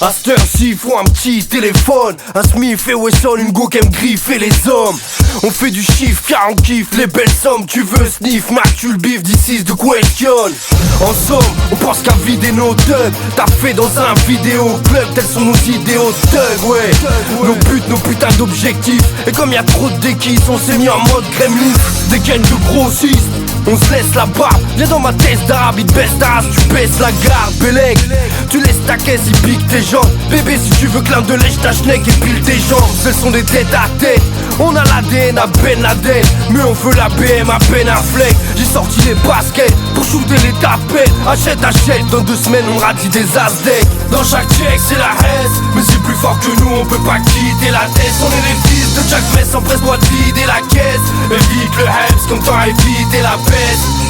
À cette heure-ci, faut un petit téléphone, un Smith et Wesson, une go qui aime griffer les hommes. On fait du chiffre car on kiffe les belles sommes. Tu veux sniff, Mac, tu le bif, this is the question. En somme, on pense qu'à vider nos thugs. T'as fait dans un vidéo club, tels sont nos idéaux thugs, ouais. Nos buts, nos putains d'objectifs. Et comme y'a trop de déquisses, on s'est mis en mode gremlin. Des gaines de grossistes, on se laisse la barbe. Viens dans ma tête d'arabe, il te baisse ta race, tu baisses la garde. Bélec, tu laisses ta caisse, il pique tes jambes. Bébé, si tu veux clin de lèche ta schneck et pile tes jambes. Ce sont des têtes à tête, on a l'ADN à Ben Laden. Mais on veut la BM à Ben Affleck. J'ai sorti les baskets pour shooter les tapettes. Achète, dans 2 semaines on radie des Aztecs. Dans chaque check c'est la haine, mais c'est plus fort que nous, on peut pas quitter la tête. On est les fils de Jack Mess, on presse doit vider la caisse. Évite le Hems comme t'as évité la peste.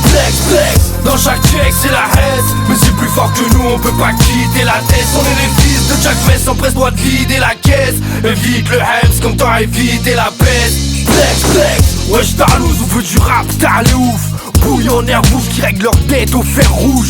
Flex, flex, dans chaque check c'est la haine, mais c'est plus fort que nous, on peut pas quitter la tête. On est les fils de Jack Mess, on presse doit vider la caisse. Évite le Hems comme t'as évité la peste. Flex, flex, wesh Tarlouse, on veut du rap, t'as les ouf. Bouillon air bouche qui règle leur tête au fer rouge.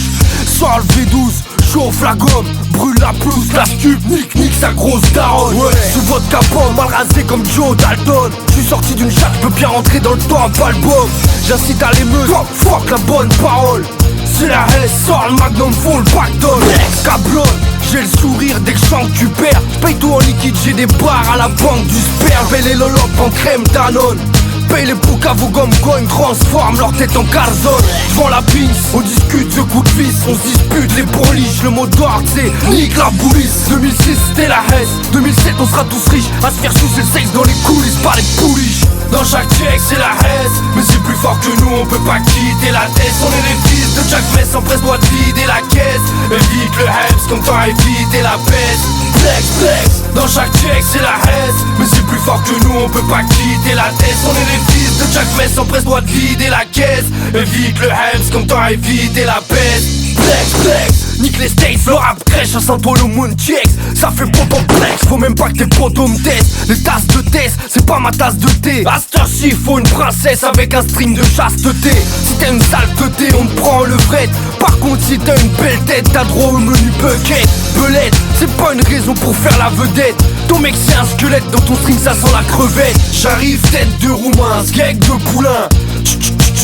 Sors le V12, chauffe la gomme, brûle la pelouse, la stup, nique sa grosse daronne. Ouais. Sous votre capot, mal rasé comme Joe Dalton. J'suis sorti d'une chatte, j'peux bien rentrer dans le temps pas l'album. J'incite à l'émeute, fuck la bonne parole. C'est la S, sort le magnum, font le pactole. Cablonne, j'ai le sourire dès que j'chante tu perds. J'paye tout en liquide, j'ai des barres à la banque du sperme. Paye les lolopes en crème Danone. Paye les poucas, vos gommes coin, transforme leur tête en carzone. J'vends la pince, on discute de coups de vis. On se dispute les pourliches, le mot d'ordre c'est nique la boulisse. 2006 c'était la haine, 2007 on sera tous riches. À se faire sucer le sexe dans les coulisses par les pouliches. Dans chaque check c'est la haine, mais c'est plus fort que nous, on peut pas quitter la tête. On est les fils de Jack Mess, on presse doit vider la caisse. Évite le Hems comme t'as évité la peste. Flex, flex, dans chaque check c'est la haine, mais c'est plus fort que nous, on peut pas quitter la tête. On est les fils de Jack Mess, on presse doit vider la caisse. Évite le Hems comme t'as évité la peste. Flex, flex, nique les States, le rap crèche à Saint-Paul au Moon checks. Ça fait pop en flex, faut même pas que tes potos me testent. Les tasses de test, c'est pas ma tasse de thé. À cette heure-ci, faut une princesse avec un string de chasteté. Si t'as une saleté, on te prend le fret. Par contre, si t'as une belle tête, t'as droit au menu bucket. Belette, c'est pas une raison pour faire la vedette. Ton mec c'est un squelette, dans ton string ça sent la crevette. J'arrive tête de roumain, skeg de poulain.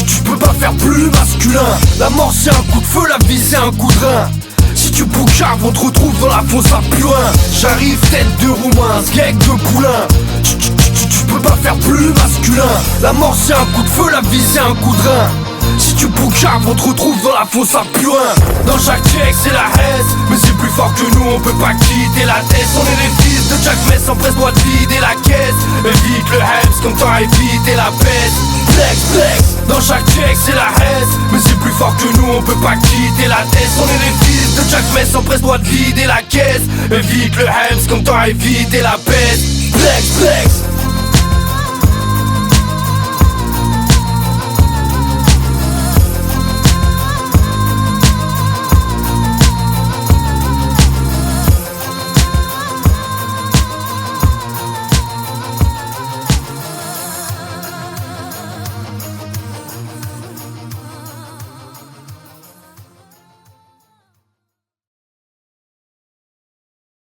Tu peux pas faire plus masculin. La mort c'est un coup de feu, la vie c'est un coup de rein. Si tu boucaves, on te retrouve dans la fosse à purin. J'arrive tête de roumain, skeg de poulain. Tu peux pas faire plus masculin. La mort c'est un coup de feu, la vie c'est un coup de rein. Si tu boucaves, on te retrouve dans la fosse à purin. Dans chaque check c'est la haine, mais c'est plus fort que nous, on peut pas quitter la tête. On est les fils de Jack Mess, on presse doit vider la caisse. Évite le Hems comme t'as évité la peste. Flex, flex, dans chaque check c'est la haine, mais c'est plus fort que nous, on peut pas quitter la tête. On est les fils de Jack Mess, on presse doit vider la caisse. Évite le Hems comme t'as évité la peste. Flex, flex.